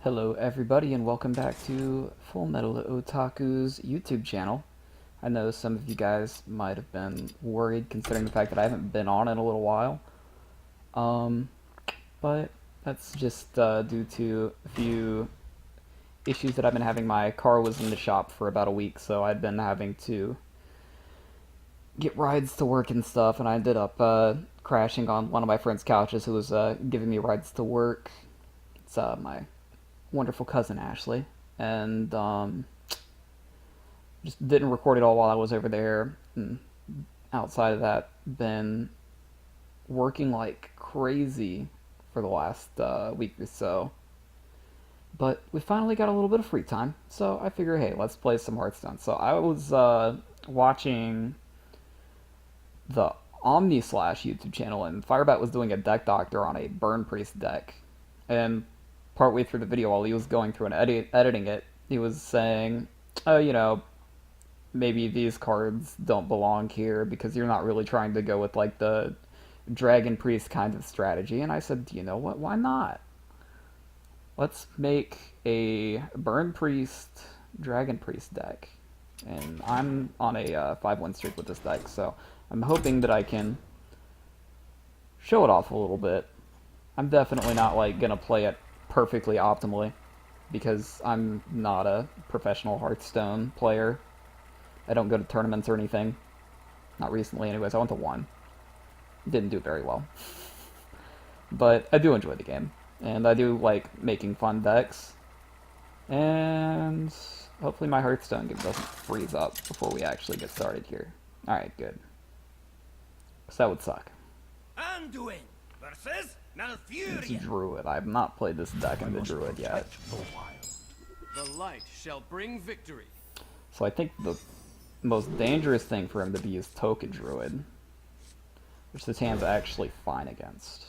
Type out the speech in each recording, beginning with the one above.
Hello everybody and welcome back to Full Metal Otaku's YouTube channel. I know some of you guys might have been worried considering the fact that I haven't been on in a little while. Um, but that's just due to a few issues that I've been having. My car was in the shop for about a week, so I'd been having to get rides to work and stuff, and I ended up crashing on one of my friend's couches who was giving me rides to work. It's my wonderful cousin Ashley, and just didn't record it all while I was over there. And outside of that, been working like crazy for the last week or so. But we finally got a little bit of free time, so I figure, hey, let's play some Hearthstone. So I was watching the Omni Slash YouTube channel, and Firebat was doing a deck doctor on a Burn Priest deck. And partway through the video, while he was going through and editing it, he was saying, oh, maybe these cards don't belong here because you're not really trying to go with like the Dragon Priest kind of strategy. And I said, you know what, why not? Let's make a Burn Priest Dragon Priest deck. And I'm on a 5-1 streak with this deck, so I'm hoping that I can show it off a little bit. I'm definitely not like gonna play it perfectly optimally because I'm not a professional Hearthstone player. I don't go to tournaments or anything. Not recently anyways. I went to one. Didn't do very well. But I do enjoy the game. And I do like making fun decks. And hopefully my Hearthstone game doesn't freeze up before we actually get started here. Alright, good. Because that would suck. Anduin versus It's Druid. I have not played this deck in the Druid yet. The light shall bring victory. So I think the most dangerous thing for him to be is Token Druid, which this hand's actually fine against.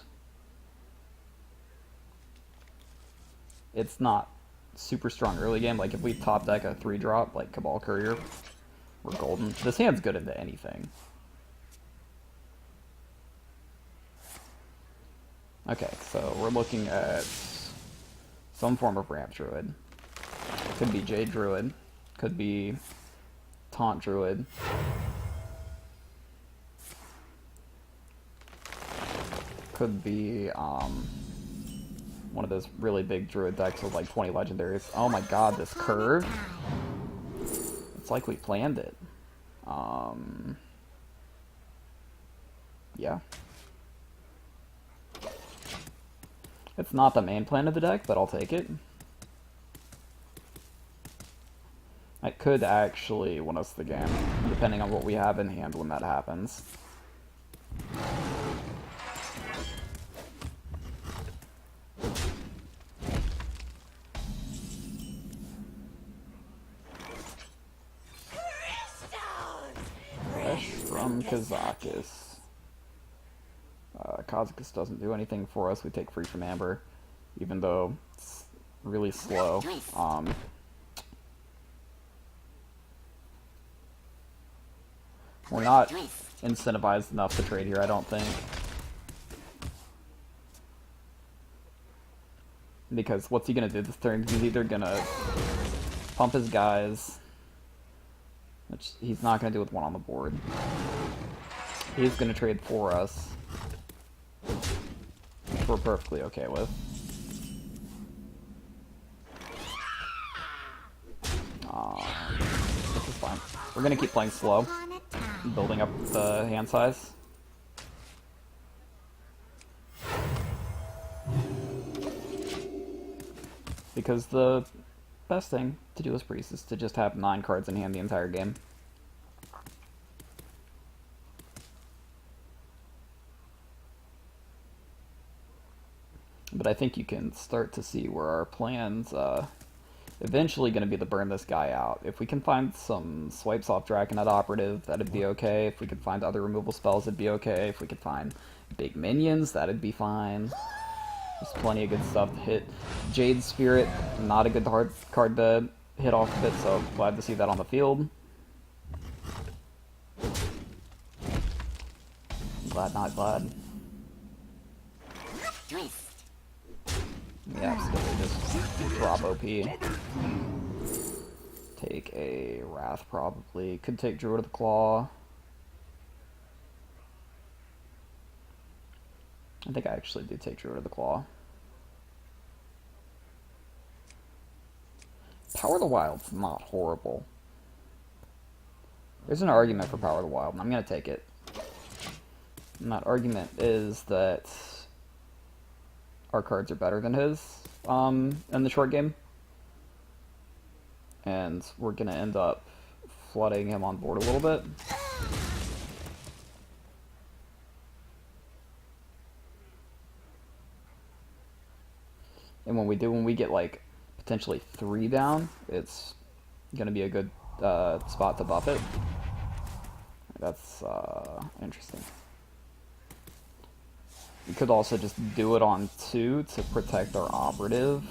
It's not super strong early game. Like if we top deck a 3-drop like Cabal Courier, we're golden. This hand's good into anything. Okay, so we're looking at some form of Ramp Druid. It could be Jade Druid, could be Taunt Druid. Could be one of those really big Druid decks with like 20 legendaries. Oh my god, this curve. It's like we planned it. Yeah. It's not the main plan of the deck, but I'll take it. It could actually win us the game, depending on what we have in hand when that happens. Fresh from Kazakus. Kazakus doesn't do anything for us. We take free from Amber, even though it's really slow. We're not incentivized enough to trade here, I don't think. Because what's he gonna do this turn? He's either gonna pump his guys, which he's not gonna do with one on the board. He's gonna trade for us, which we're perfectly okay with. This is fine. We're gonna keep playing slow, building up the hand size. Because the best thing to do as Priest is to just have 9 cards in hand the entire game. But I think you can start to see where our plans eventually going to be to burn this guy out. If we can find some swipes off Draconite Operative, that'd be okay. If we could find other removal spells, it'd be okay. If we could find big minions, that'd be fine. There's plenty of good stuff to hit. Jade Spirit, not a good hard card to hit off of it, so glad to see that on the field. Glad, not glad. We absolutely just drop OP. Take a Wrath probably. Could take Druid of the Claw. I think I actually do take Druid of the Claw. Power of the Wild's not horrible. There's an argument for Power of the Wild, and I'm going to take it. And that argument is that our cards are better than his in the short game. And we're going to end up flooding him on board a little bit. And when we get like potentially 3 down, it's going to be a good spot to buff it. That's interesting. We could also just do it on 2 to protect our operative.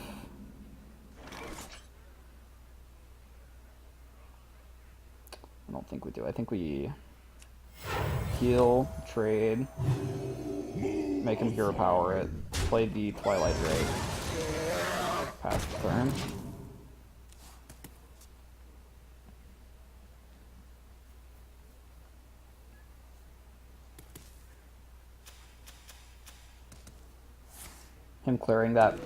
I don't think we do. I think we heal, trade, make him hero power it, play the Twilight Ray, pass the turn. Him clearing that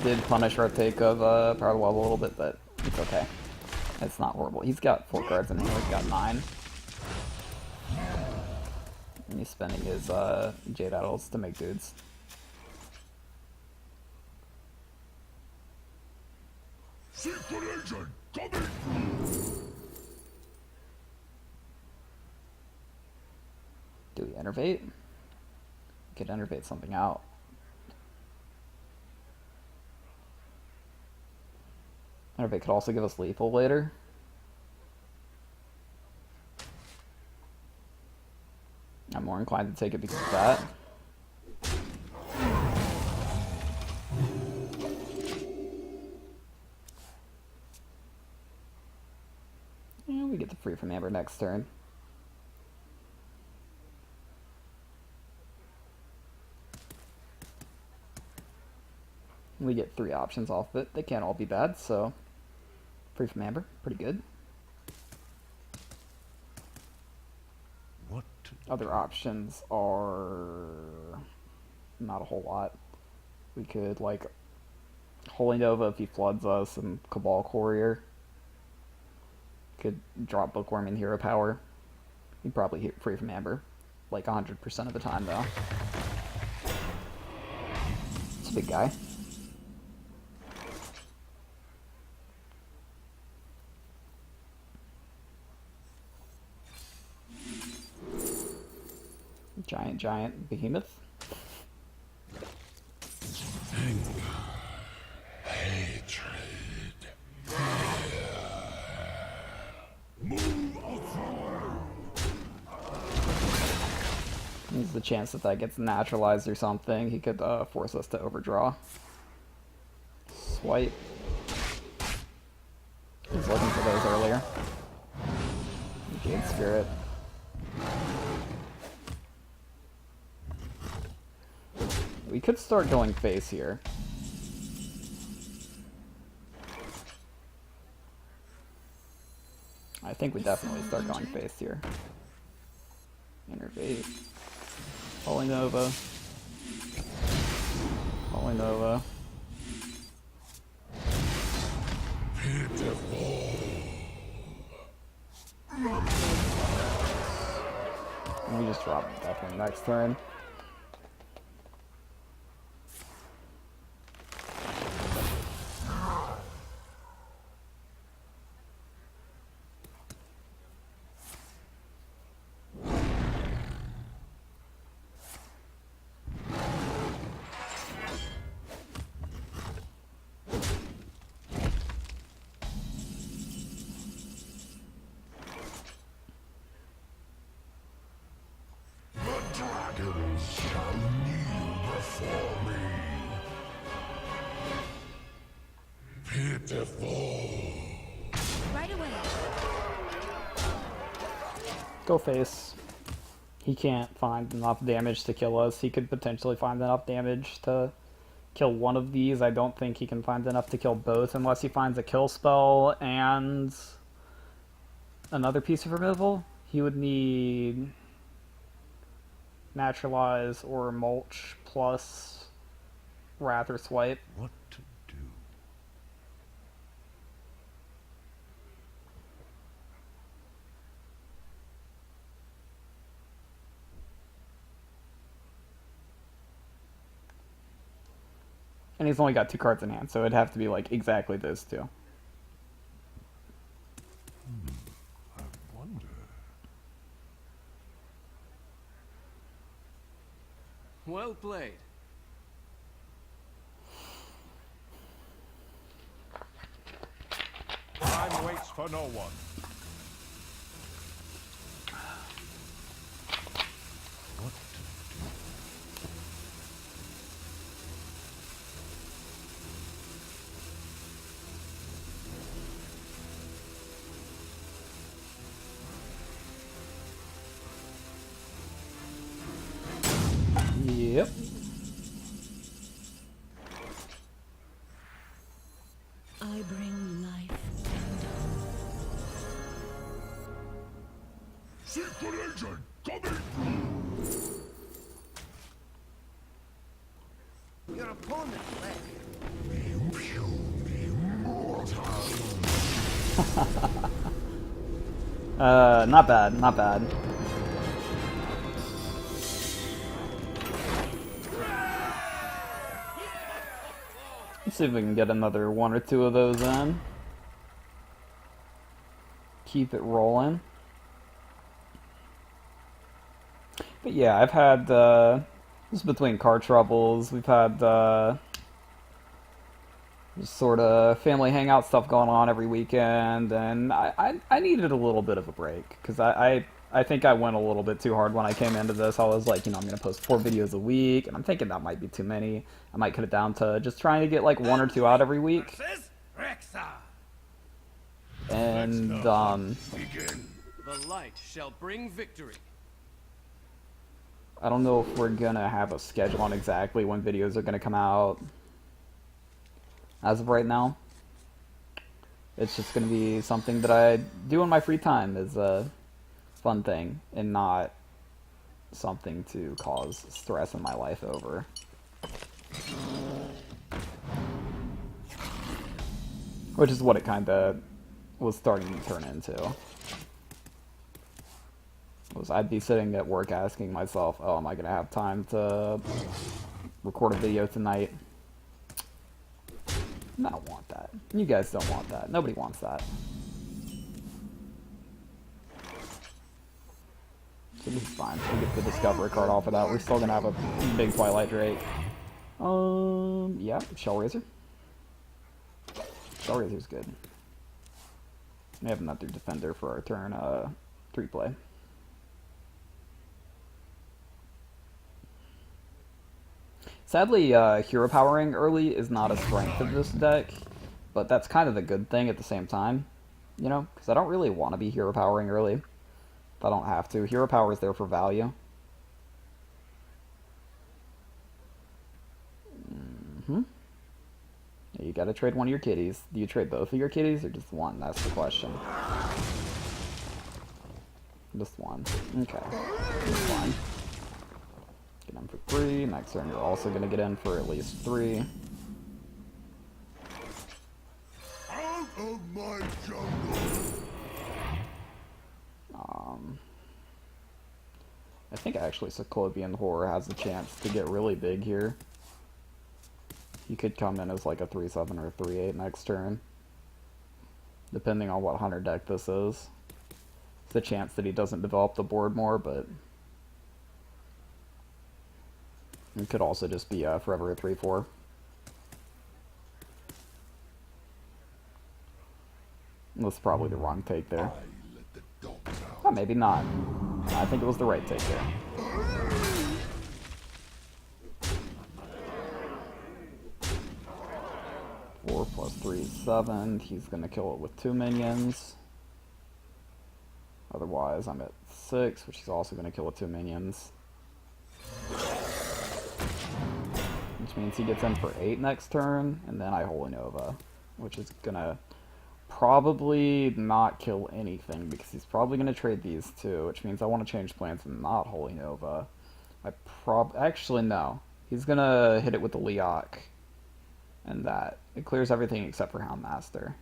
did punish our take of Power of the Wild a little bit, but it's okay. It's not horrible. He's got 4 cards in here. He's got 9. And he's spending his Jade Idols to make dudes. Secret agent coming! Do we Enervate? We could Enervate something out. Enervate could also give us lethal later. I'm more inclined to take it because of that. And we get the free from Amber next turn. We get 3 options off of it. They can't all be bad, so free from Amber, pretty good. What? Other options are not a whole lot. We could like Holy Nova if he floods us, and Cabal Courier. Could drop Bookworm and Hero Power. He'd probably hit free from Amber, like 100% of the time though. It's a big guy. Giant behemoth. Anger, hatred, fear. Move outside. There's the chance that that gets naturalized or something. He could force us to overdraw. Swipe. He was looking for those earlier. Jade Spirit. We could start going face here. I think we definitely start going face here. Innervate. Holy Nova. Holy Nova. And we just drop definitely next turn. Dragons shall kneel before me. Pitiful. Right away. Go face. He can't find enough damage to kill us. He could potentially find enough damage to kill one of these. I don't think he can find enough to kill both unless he finds a kill spell and another piece of removal. He would need Naturalize or Mulch plus Wrath or Swipe. What to do? And he's only got 2 cards in hand, so it'd have to be like exactly those two. I wonder. Well played. Time waits for no one. What to do? Yep. I bring life and Secret agent coming! Your opponent left. Not bad, not bad. Let's see if we can get another 1 or 2 of those in. Keep it rolling. But yeah, I've had, just between car troubles, we've had, just sort of family hangout stuff going on every weekend, and I needed a little bit of a break, because I think I went a little bit too hard when I came into this. I was like, I'm going to post 4 videos a week, and I'm thinking that might be too many. I might cut it down to just trying to get like 1 or 2 out every week. And, Begin. The light shall bring victory. I don't know if we're going to have a schedule on exactly when videos are going to come out. As of right now, it's just going to be something that I do in my free time as a fun thing and not something to cause stress in my life over. Which is what it kind of was starting to turn into. I'd be sitting at work asking myself, oh, am I going to have time to record a video tonight? I don't want that. You guys don't want that. Nobody wants that. So this is fine. We'll get the Discovery card off of that. We're still gonna have a big Twilight Drake. Yeah, Shellraiser. Shellraiser's good. We have another Defender for our turn 3 play. Sadly, hero powering early is not a strength of this deck, but that's kind of the good thing at the same time, you know, because I don't really want to be hero powering early if I don't have to. Hero power is there for value. You gotta trade one of your kitties. Do you trade both of your kitties or just one? That's the question. Just one. Okay. That's fine. Get in for 3. Next turn, you're also going to get in for at least 3. Out of my jungle! I think actually Cyclopean Horror has a chance to get really big here. He could come in as like a 3-7 or a 3-8 next turn, depending on what Hunter deck this is. It's a chance that he doesn't develop the board more, but it could also just be forever a 3-4. That's probably the wrong take there. Oh, maybe not. I think it was the right take there. 4 plus 3 is 7. He's going to kill it with 2 minions. Otherwise, I'm at 6, which he's also going to kill with 2 minions. Which which means he gets in for 8 next turn, and then I Holy Nova, which is gonna probably not kill anything, because he's probably gonna trade these two, which means I want to change plans and not Holy Nova. Actually, no. He's gonna hit it with the Leok, and that. It clears everything except for Houndmaster.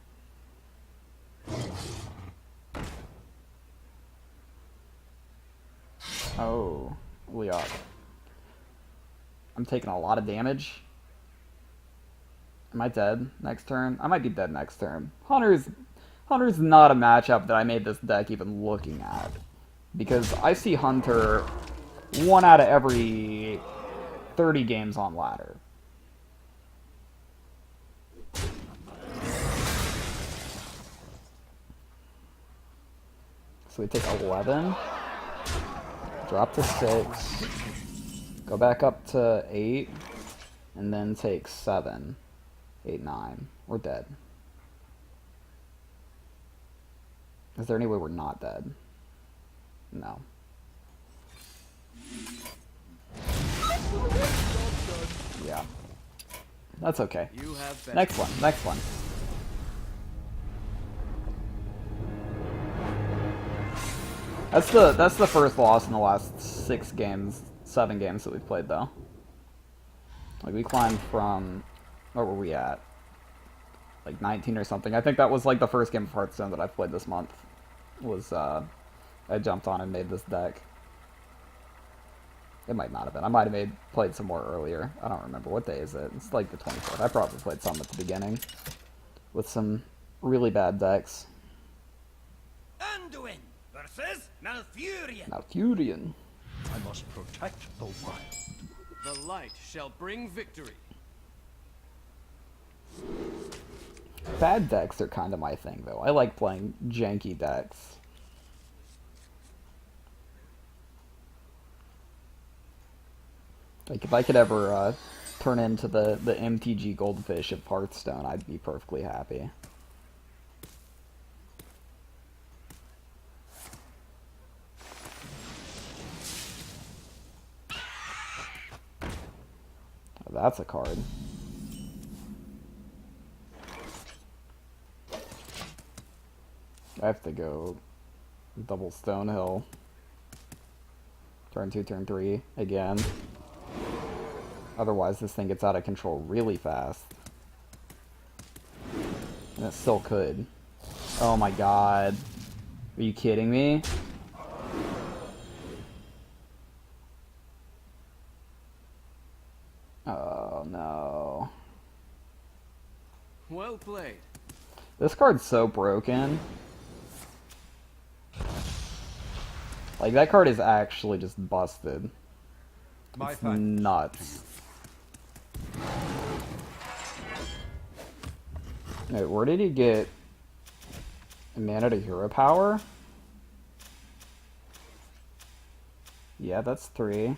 Oh, Leok. I'm taking a lot of damage. Am I dead next turn? I might be dead next turn. Hunter's not a matchup that I made this deck even looking at. Because I see Hunter 1 out of every 30 games on ladder. So we take 11. Drop to 6. Go back up to 8. And then take 7. 8, 9. We're dead. Is there any way we're not dead? No. Yeah. That's okay. You have been. Next one, next one. That's the first loss in the last 6 games, 7 games that we've played though. Like we climbed from, what were we at? Like 19 or something. I think that was like the first game of Hearthstone that I've played this month. Was I jumped on and made this deck. It might not have been. I might have played some more earlier. I don't remember. What day is it? It's like the 24th. I probably played some at the beginning. With some really bad decks. Anduin versus Malfurion. Malfurion. I must protect the wild. The light shall bring victory. Bad decks are kind of my thing, though. I like playing janky decks. Like, if I could ever turn into the MTG Goldfish of Hearthstone, I'd be perfectly happy. Oh, that's a card. I have to go double Stonehill. Turn 2, turn 3 again. Otherwise, this thing gets out of control really fast. And it still could. Oh my god. Are you kidding me? Oh no. Well played. This card's so broken. Like, that card is actually just busted. My It's thanks. nuts. Wait, where did he get Mana to Hero Power? Yeah, that's 3.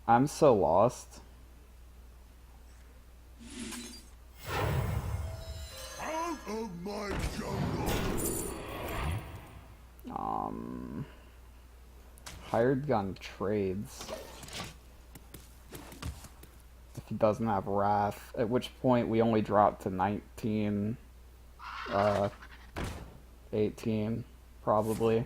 I'm so lost. Out of my jungle. Hired Gun trades. If he doesn't have Wrath, at which point we only drop to 19, 18, probably.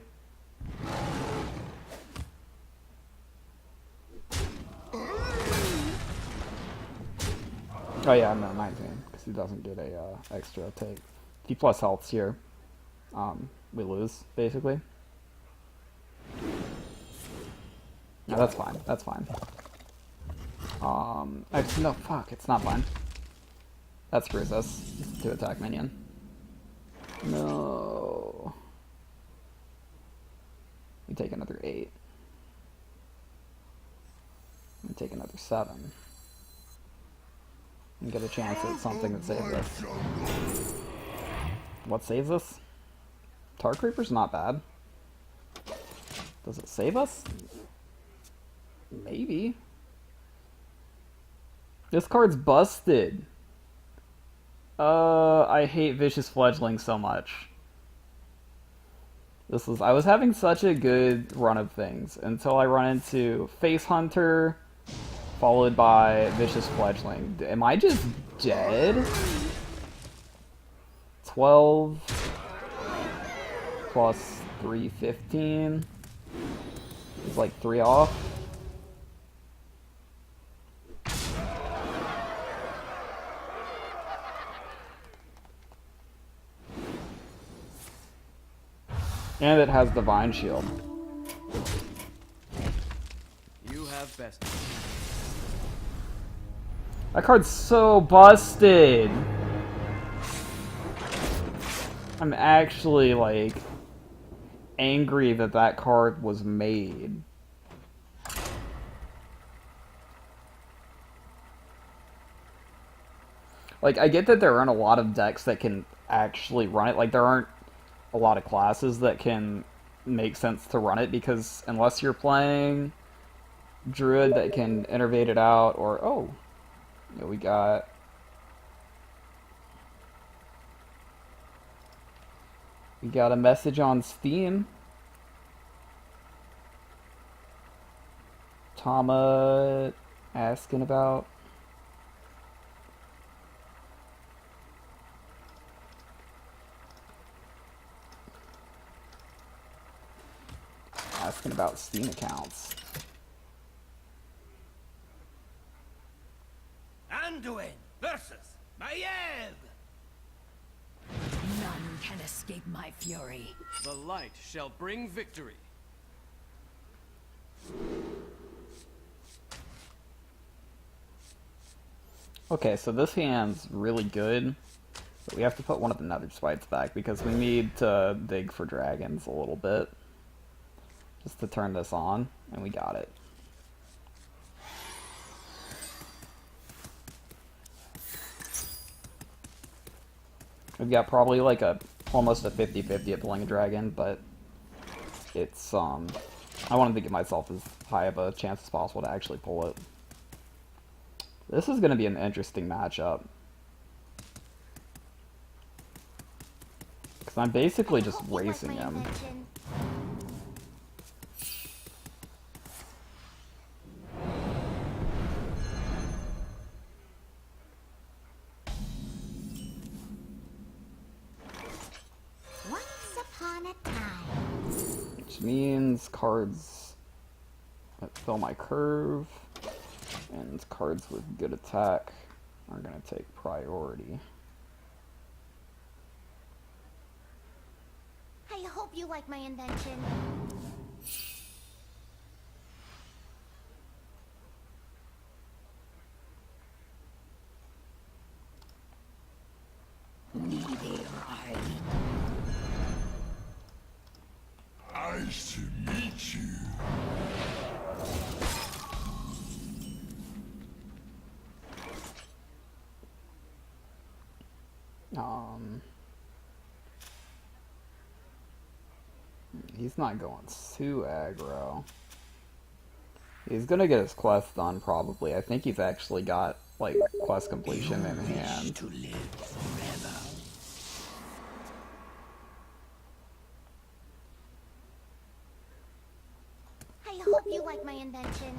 Oh yeah, no, 19, because he doesn't get a extra take. He plus healths here. We lose, basically. No, that's fine. That's fine. Actually, no, fuck, it's not fine. That screws us. It's a 2-attack minion. No. We take another 8. We take another 7. And get a chance at something that saves us. What saves us? Tar Creeper's not bad. Does it save us? Maybe. This card's busted. I hate Vicious Fledgling so much. I was having such a good run of things until I run into Face Hunter, followed by Vicious Fledgling. Am I just dead? 12 plus 3, 15. It's like 3 off. And it has Divine Shield. You have best. That card's so busted. I'm actually, like, angry that that card was made. Like, I get that there aren't a lot of decks that can actually run it. Like, there aren't a lot of classes that can make sense to run it, because unless you're playing Druid that can innervate it out, or, oh, you know, we got... We got a message on Steam. Tama asking about... Asking about Steam accounts. Anduin versus Maiev. None can escape my fury. The light shall bring victory. Okay, so this hand's really good, but we have to put one of the Nether Spites back because we need to dig for dragons a little bit. Just to turn this on, and we got it. We've got probably like almost a 50-50 at pulling a dragon, but it's, I wanted to give myself as high of a chance as possible to actually pull it. This is going to be an interesting matchup. Because I'm basically just racing him. Once upon a time. Which means cards that fill my curve and cards with good attack are going to take priority. I hope you like my invention. Nice to meet you. He's not going too aggro. He's gonna get his quest done, probably. I think he's actually got, like, quest completion in hand. To live forever. I hope you like my invention.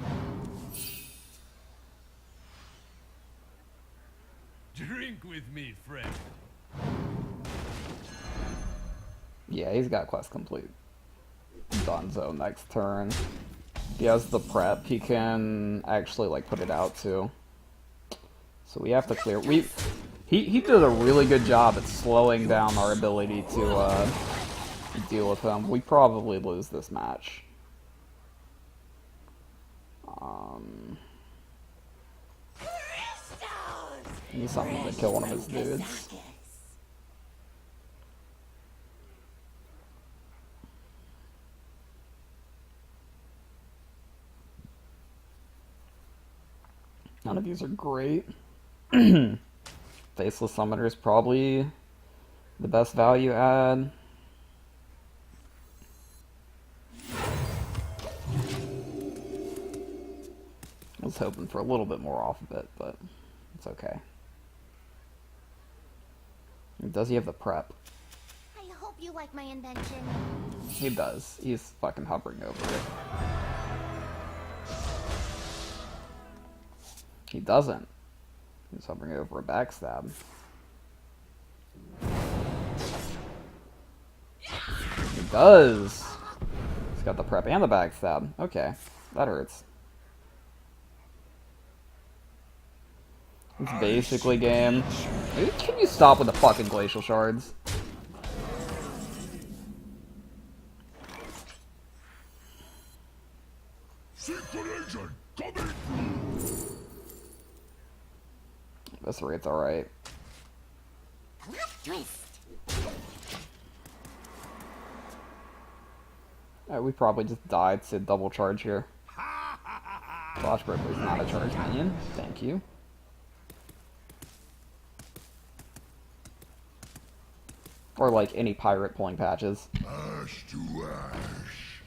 Drink with me, friend. Yeah, he's got quest complete. Donzo next turn. He has the prep, he can actually, like, put it out too. So we have to clear. He did a really good job at slowing down our ability to deal with him. We probably lose this match. He needs something to kill one of his dudes. None of these are great. Faceless Summoner is probably the best value add. I was hoping for a little bit more off of it, but it's okay. Does he have the prep? I hope you like my invention. He does. He's fucking hovering over it. He doesn't. He's hovering over a backstab. He does. He's got the prep and the backstab. Okay, that hurts. It's basically game. Can you stop with the fucking glacial shards? Synchronization coming! This rate's alright. Alright, we probably just died to double charge here. Flash Breaker's not a charge minion. Thank you. Or like any pirate pulling patches. Ash to ash.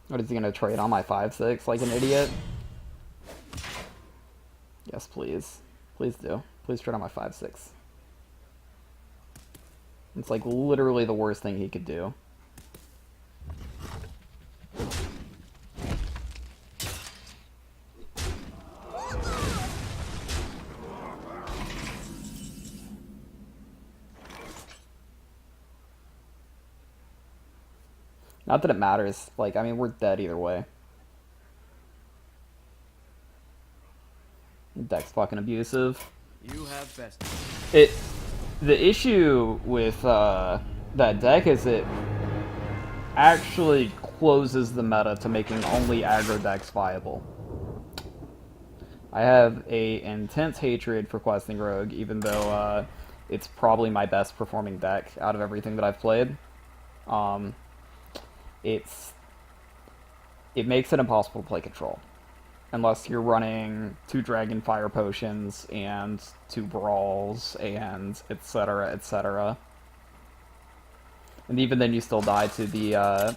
What is he gonna trade on my 5/6 like an idiot? Yes, please. Please do. Please trade on my 5/6. It's like literally the worst thing he could do. Not that it matters. Like, I mean, we're dead either way. Deck's fucking abusive. You have best. The issue with that deck is it actually closes the meta to making only aggro decks viable. I have a intense hatred for Questing Rogue, even though it's probably my best performing deck out of everything that I've played. It makes it impossible to play control. Unless you're running 2 Dragon Fire Potions and 2 Brawls and etc, etc. And even then you still die to the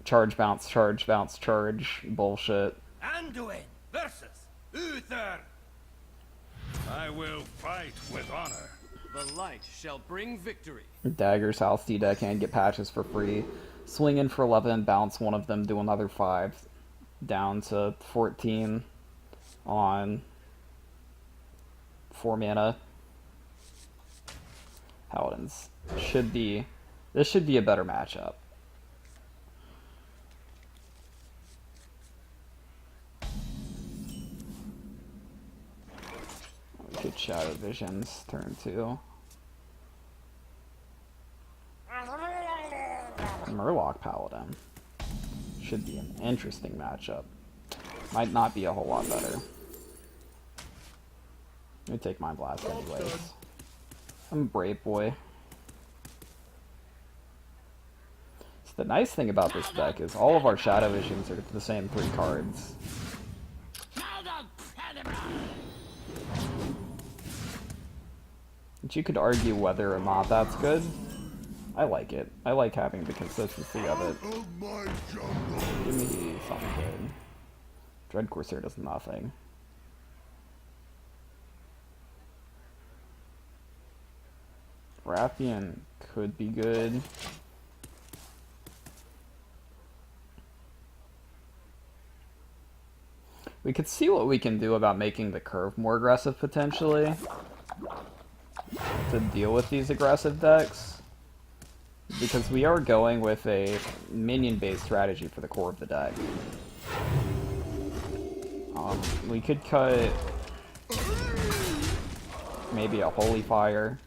charge, bounce, charge, bounce, charge bullshit. Anduin versus Uther. I will fight with honor. The light shall bring victory. Daggers, House D deck, and get patches for free. Swing in for 11, bounce one of them, do another 5. Down to 14 on 4 mana. Paladins. This should be a better matchup. Good Shadow Visions, turn 2. Murloc Paladin. Should be an interesting matchup. Might not be a whole lot better. Let me take Mind Blast anyways. I'm a brave boy. So the nice thing about this deck is all of our Shadow Visions are the same 3 cards. But you could argue whether or not that's good. I like it. I like having the consistency of it. Of my jungle. Give me something good. Dread Corsair does nothing. Rathian could be good. We could see what we can do about making the curve more aggressive potentially to deal with these aggressive decks. Because we are going with a minion-based strategy for the core of the deck. We could cut maybe a Holy Fire.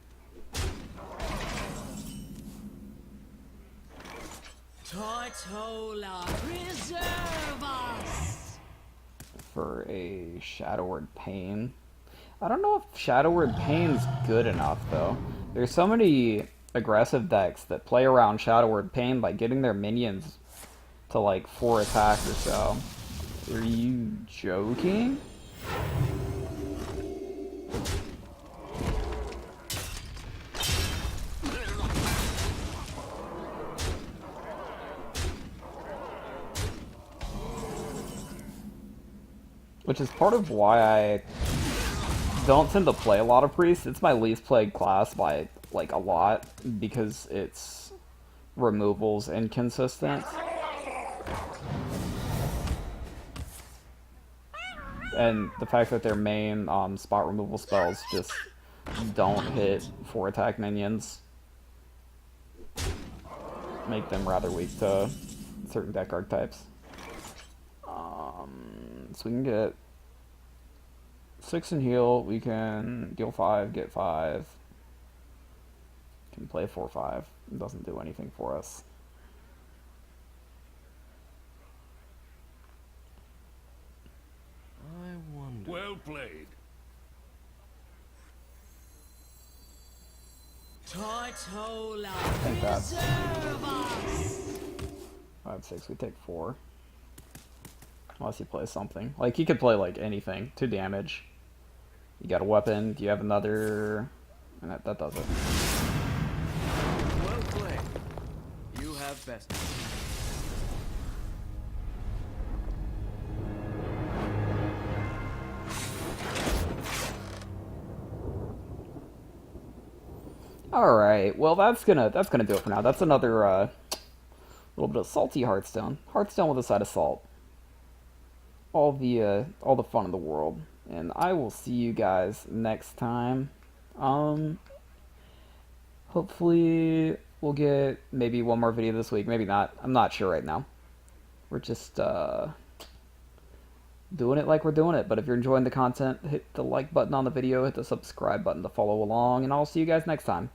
Tortola, preserve us! For a Shadow Word Pain. I don't know if Shadow Word Pain's good enough, though. There's so many aggressive decks that play around Shadow Word Pain by getting their minions to like 4 attack or so. Are you joking? Which is part of why I don't tend to play a lot of Priest. It's my least played class by like a lot because it's removals inconsistent. And the fact that their main spot removal spells just don't hit 4 attack minions make them rather weak to certain deck archetypes. So we can get 6 in heal, we can deal 5, get 5. Can play 4/5. It doesn't do anything for us. I wonder. Well played. Tortola, think that's- preserve us! 5, 6, we take 4. Unless he plays something. Like, he could play, like, anything. 2 damage. You got a weapon. Do you have another... And that does it. Well played. You have best. Alright, well that's gonna do it for now. That's another little bit of Salty Hearthstone. Hearthstone with a side of salt. All the fun in the world. And I will see you guys next time. Hopefully we'll get maybe one more video this week, maybe not. I'm not sure right now. We're just doing it like we're doing it. But if you're enjoying the content, hit the like button on the video, hit the subscribe button to follow along, and I'll see you guys next time.